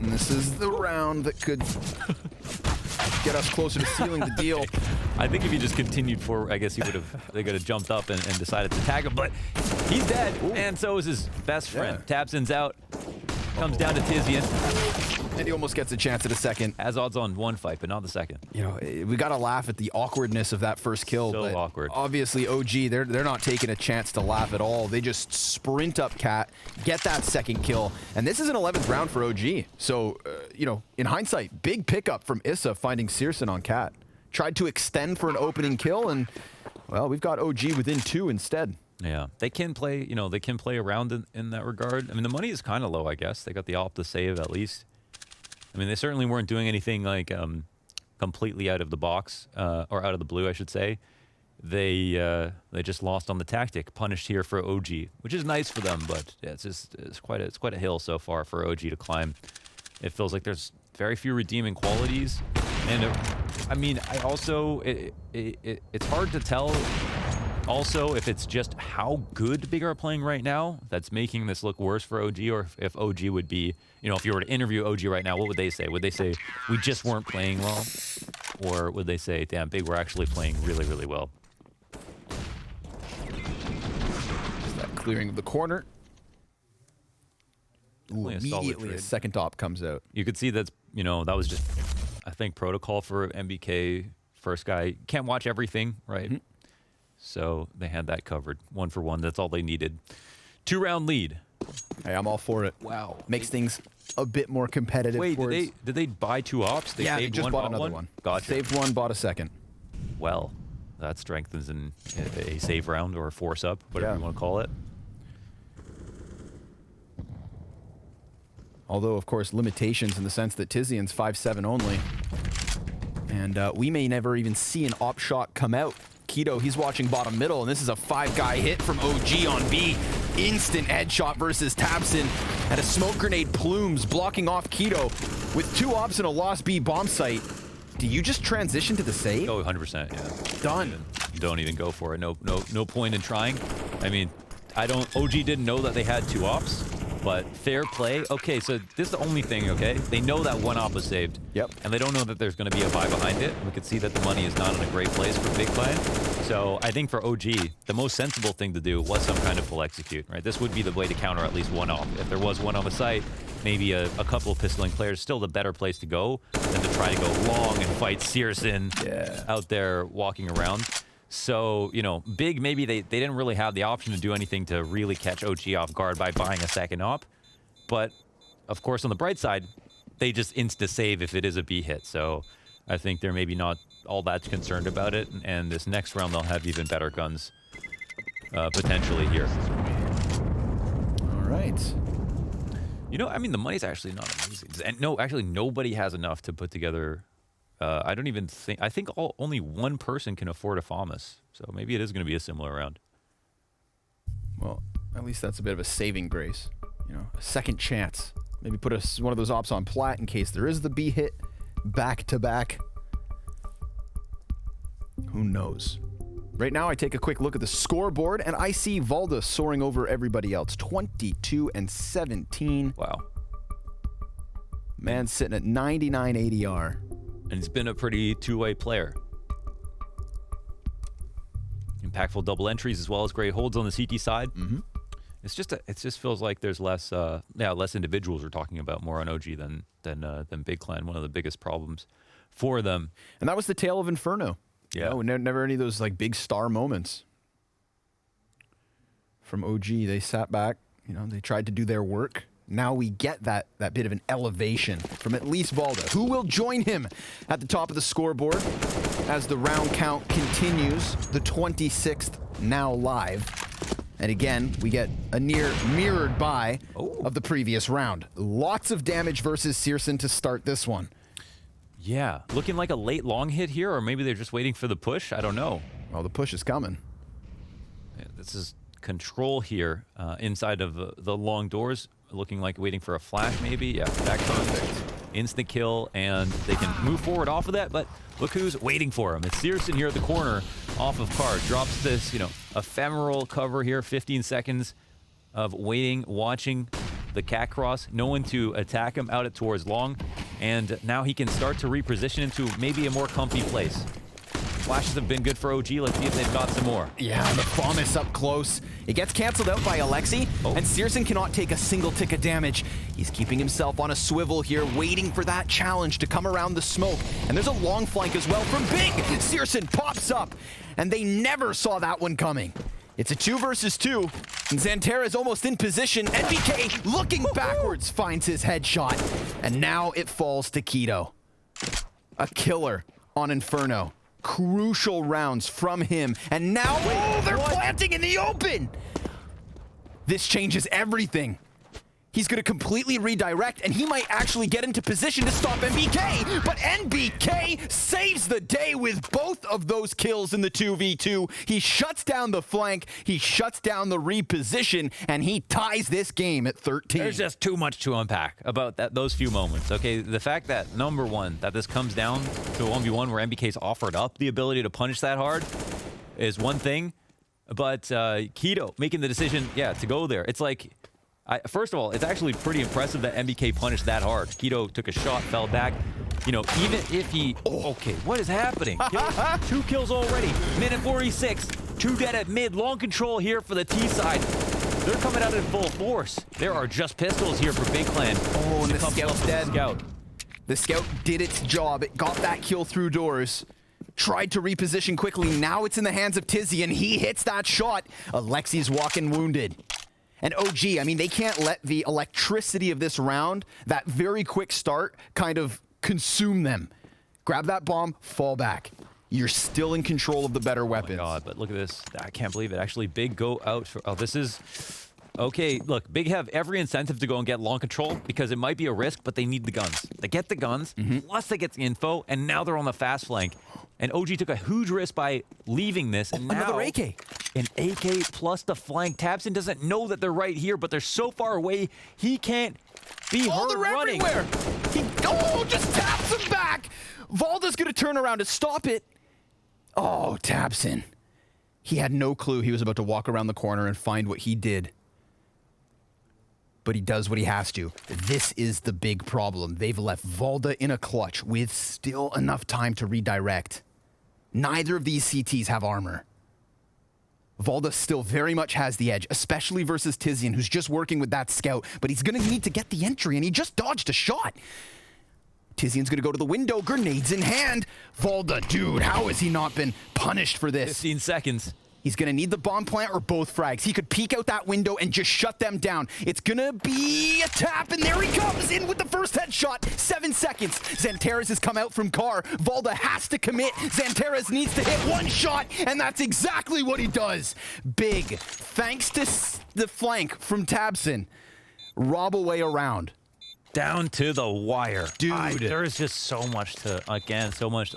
And this is the round that could get us closer to sealing the deal. I think if he just continued forward, I guess he would have. They could have jumped up and decided to tag him, but he's dead, and so is his best friend. Tabson's out. Comes down to Tizian. And he almost gets a chance at a second. Has odds on one fight, but not the second. You know, we got to laugh at the awkwardness of that first kill. So but awkward. Obviously, OG, they're not taking a chance to laugh at all. They just sprint up Cat, get that second kill, and this is an 11th round for OG. So, you know, in hindsight, big pickup from Issa finding Searson on Cat. Tried to extend for an opening kill, and, well, we've got OG within 2 instead. Yeah, they can play, you know, they can play around in that regard. I mean, the money is kind of low, I guess. They got the op to save at least. I mean, they certainly weren't doing anything like completely out of the box, or out of the blue, I should say. They just lost on the tactic, punished here for OG, which is nice for them, but yeah, it's quite a hill so far for OG to climb. It feels like there's very few redeeming qualities, and I mean, I also it's hard to tell. Also, if it's just how good Big are playing right now that's making this look worse for OG, or if OG would be, you know, if you were to interview OG right now, what would they say? Would they say, we just weren't playing well? Or would they say, damn, Big, we're actually playing really, really well? Just that clearing of the corner. Ooh, immediately a second op comes out. You could see that's, you know, that was just, I think, protocol for MBK. First guy, can't watch everything, right? So they had that covered. 1 for 1. That's all they needed. 2-round lead. Hey, I'm all for it. Wow. Makes things a bit more competitive. Wait, did they buy 2 ops? They they just bought another one. Gotcha. Saved 1, bought a second. Well, that strengthens in a save round or a force up, whatever you want to call it. Although, of course, limitations in the sense that Tizian's 5-7 only. And we may never even see an op shot come out. Keto, he's watching bottom middle, and this is a 5-guy hit from OG on B. Instant headshot versus Tabson, and a smoke grenade plumes blocking off Keto. With 2 ops and a lost B bomb site, do you just transition to the save? Oh, 100%, yeah. Done. Don't even go for it. No point in trying. I mean, OG didn't know that they had 2 ops, but fair play. Okay, so this is the only thing, okay? They know that 1 op was saved. Yep. And they don't know that there's going to be a buy behind it. We could see that the money is not in a great place for Big Clan. So I think for OG, the most sensible thing to do was some kind of full execute, right? This would be the way to counter at least 1 op. If there was 1 on the site, maybe a couple of pistoling players, still the better place to go than to try to go long and fight Searson out there walking around. So, you know, Big, maybe they didn't really have the option to do anything to really catch OG off guard by buying a second op. But, of course, on the bright side, they just insta-save if it is a B hit. So I think they're maybe not all that concerned about it. And this next round, they'll have even better guns potentially here. All right. You know, I mean, the money's actually not amazing. And no, actually, nobody has enough to put together. I don't even think. I think only 1 person can afford a FAMAS. So maybe it is going to be a similar round. Well, at least that's a bit of a saving grace. You know, a second chance. Maybe put one of those ops on plat in case there is the B hit back to back. Who knows? Right now, I take a quick look at the scoreboard, and I see Valda soaring over everybody else. 22 and 17. Wow. Man sitting at 99 ADR. And he's been a pretty two-way player. Impactful double entries as well as great holds on the CT side. Mm-hmm. It just feels like there's less individuals we're talking about, more on OG than Big Clan. One of the biggest problems for them. And that was the tale of Inferno. Yeah. Never any of those like big star moments from OG. They sat back, they tried to do their work. Now we get that bit of an elevation from at least Valda, who will join him at the top of the scoreboard as the round count continues. The 26th now live. And again, we get a near mirrored buy of the previous round. Lots of damage versus Searson to start this one. Yeah, looking like a late long hit here, or maybe they're just waiting for the push. I don't know. Oh, the push is coming. Yeah, this is control here inside of the long doors, looking like waiting for a flash maybe. Yeah, back contact. Instant kill, and they can move forward off of that, but look who's waiting for him. It's Searson here at the corner off of Card. Drops this, ephemeral cover here, 15 seconds of waiting, watching the cat cross. No one to attack him out at towards long, and now he can start to reposition into maybe a more comfy place. Flashes have been good for OG. Let's see if they've got some more. Yeah, the FAMAS up close. It gets canceled out by Alexi, and Searson cannot take a single tick of damage. He's keeping himself on a swivel here, waiting for that challenge to come around the smoke. And there's a long flank as well from Big. Searson pops up, and they never saw that one coming. It's a 2 versus 2, and Xantera is almost in position. NBK, looking backwards, finds his headshot, and now it falls to Keto. A killer on Inferno. Crucial rounds from him, and now they're planting in the open. This changes everything. He's going to completely redirect, and he might actually get into position to stop NBK, but NBK saves the day with both of those kills in the 2v2. He shuts down the flank, he shuts down the reposition, and he ties this game at 13. There's just too much to unpack about those few moments. Okay, the fact that, number one, that this comes down to a 1v1 where NBK's offered up the ability to punish that hard is one thing, but Keto making the decision, to go there. It's like, first of all, it's actually pretty impressive that NBK punished that hard. Keto took a shot, fell back. Even if he... Okay, what is happening? 2 kills already. Minute 46. 2 dead at mid. Long control here for the T side. They're coming out in full force. There are just pistols here for Big Clan. Oh, and the Scout's dead. Scout. The Scout did its job. It got that kill through doors. Tried to reposition quickly. Now it's in the hands of Tizzy, and he hits that shot. Alexi's walking wounded. And OG, they can't let the electricity of this round, that very quick start, kind of consume them. Grab that bomb, fall back. You're still in control of the better weapons. Oh my God, but look at this. I can't believe it. Actually, Big go out for... Oh, this is... Okay, look, Big have every incentive to go and get long control because it might be a risk, but they need the guns. They get the guns, plus they get the info, and now they're on the fast flank. And OG took a huge risk by leaving this, and now... Another AK. An AK plus the flank. Tabson doesn't know that they're right here, but they're so far away, he can't be heard they're running. Everywhere. He just taps him back. Valda's going to turn around to stop it. Oh, Tabson. He had no clue he was about to walk around the corner and find what he did. But he does what he has to. This is the big problem. They've left Valda in a clutch with still enough time to redirect. Neither of these CTs have armor. Valda still very much has the edge, especially versus Tizian, who's just working with that scout, but he's going to need to get the entry, and he just dodged a shot. Tizian's going to go to the window, grenades in hand. Valda, dude, how has he not been punished for this? 15 seconds. He's going to need the bomb plant or both frags. He could peek out that window and just shut them down. It's going to be a tap, and there he comes in with the first headshot. 7 seconds. Xanteras has come out from car. Valda has to commit. Xanteras needs to hit one shot, and that's exactly what he does. Big, thanks to the flank from Tabson, rob a way around. Down to the wire. Dude. There's just so much to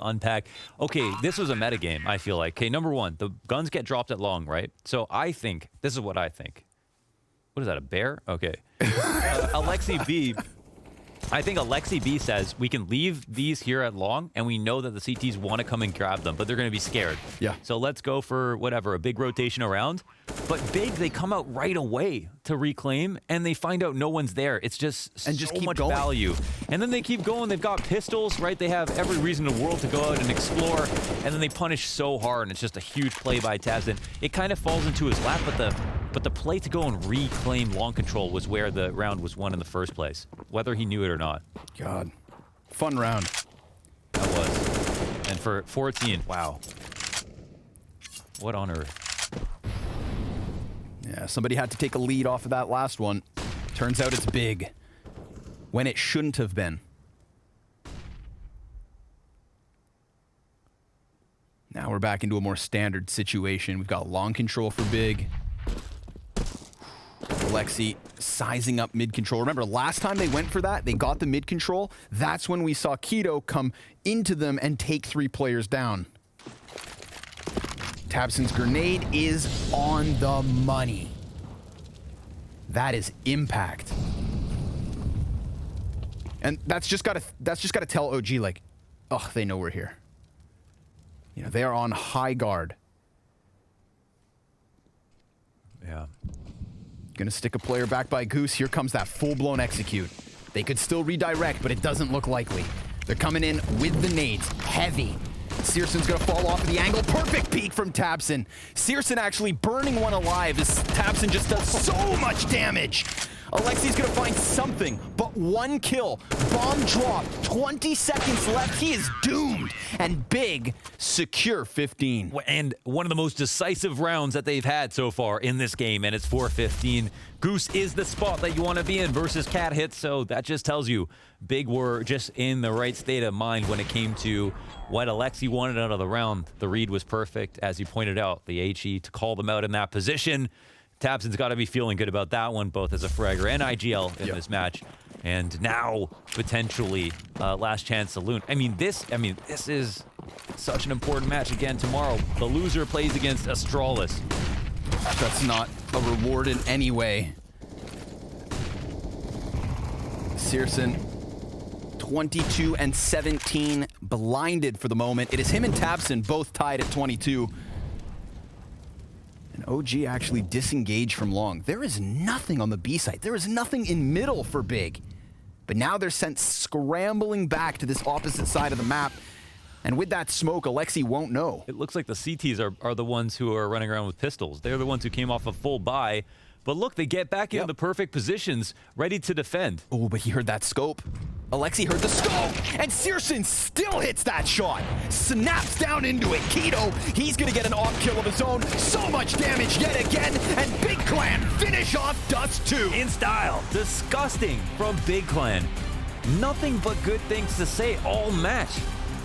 unpack. Okay, this was a metagame, I feel like. Okay, number one, the guns get dropped at long, right? So I think, this is what I think. What is that, a bear? Okay. Alexi B. I think Alexi B says we can leave these here at long, and we know that the CTs want to come and grab them, but they're going to be scared. Yeah. So let's go for whatever, a big rotation around. But big, they come out right away to reclaim, and they find out no one's there. It's just so keep much going. value. And then they keep going. They've got pistols, right? They have every reason in the world to go out and explore, and then they punish so hard, and it's just a huge play by tabseN. It kind of falls into his lap, but the play to go and reclaim long control was where the round was won in the first place, whether he knew it or not. God. Fun round. That was. And for 14, wow. What on earth? Yeah, somebody had to take a lead off of that last one. Turns out it's big. When it shouldn't have been. Now we're back into a more standard situation. We've got long control for big. Alexi sizing up mid control. Remember, last time they went for that, they got the mid control. That's when we saw Keto come into them and take 3 players down. tabseN's grenade is on the money. That is impact. And that's just gotta tell OG, like, oh, they know we're here. You know, they are on high guard. Yeah. Gonna stick a player back by Goose. Here comes that full-blown execute. They could still redirect, but it doesn't look likely. They're coming in with the nades. Heavy. searson's gonna fall off of the angle. Perfect peek from tabseN. searsonn actually burning one alive as tabseN just does so much damage. Alexi's gonna find something, but 1 kill. Bomb drop, 20 seconds left. He is doomed. And big, secure 15. And one of the most decisive rounds that they've had so far in this game, and it's 4-15. Goose is the spot that you want to be in versus Cat Hit, so that just tells you big were just in the right state of mind when it came to what Alexi wanted out of the round. The read was perfect, as you pointed out. The HE to call them out in that position. tabseN's got to be feeling good about that one, both as a fragger and IGL in this match. And now, potentially, last chance saloon. I mean, this is such an important match again tomorrow. The loser plays against Astralis. That's not a reward in any way. searsonn, 22 and 17, blinded for the moment. It is him and tabseN both tied at 22. And OG actually disengaged from long. There is nothing on the B site. There is nothing in middle for big. But now they're sent scrambling back to this opposite side of the map. And with that smoke, Alexi won't know. It looks like the CTs are the ones who are running around with pistols. They're the ones who came off a full buy. But look, they get back into the perfect positions, ready to defend. Oh, but he heard that scope. Alexi heard the scope, and searsonn still hits that shot. Snaps down into it. Keto, he's gonna get an off kill of his own. So much damage yet again, and Big Clan finish off Dust 2. In style. Disgusting from Big Clan. Nothing but good things to say all match.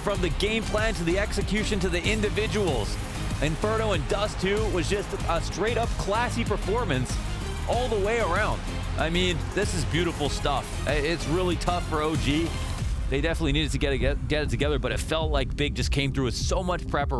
From the game plan to the execution to the individuals. Inferno and Dust 2 was just a straight up classy performance all the way around. I mean, this is beautiful stuff. It's really tough for OG. They definitely needed to get it together, but it felt like Big just came through with so much preparation.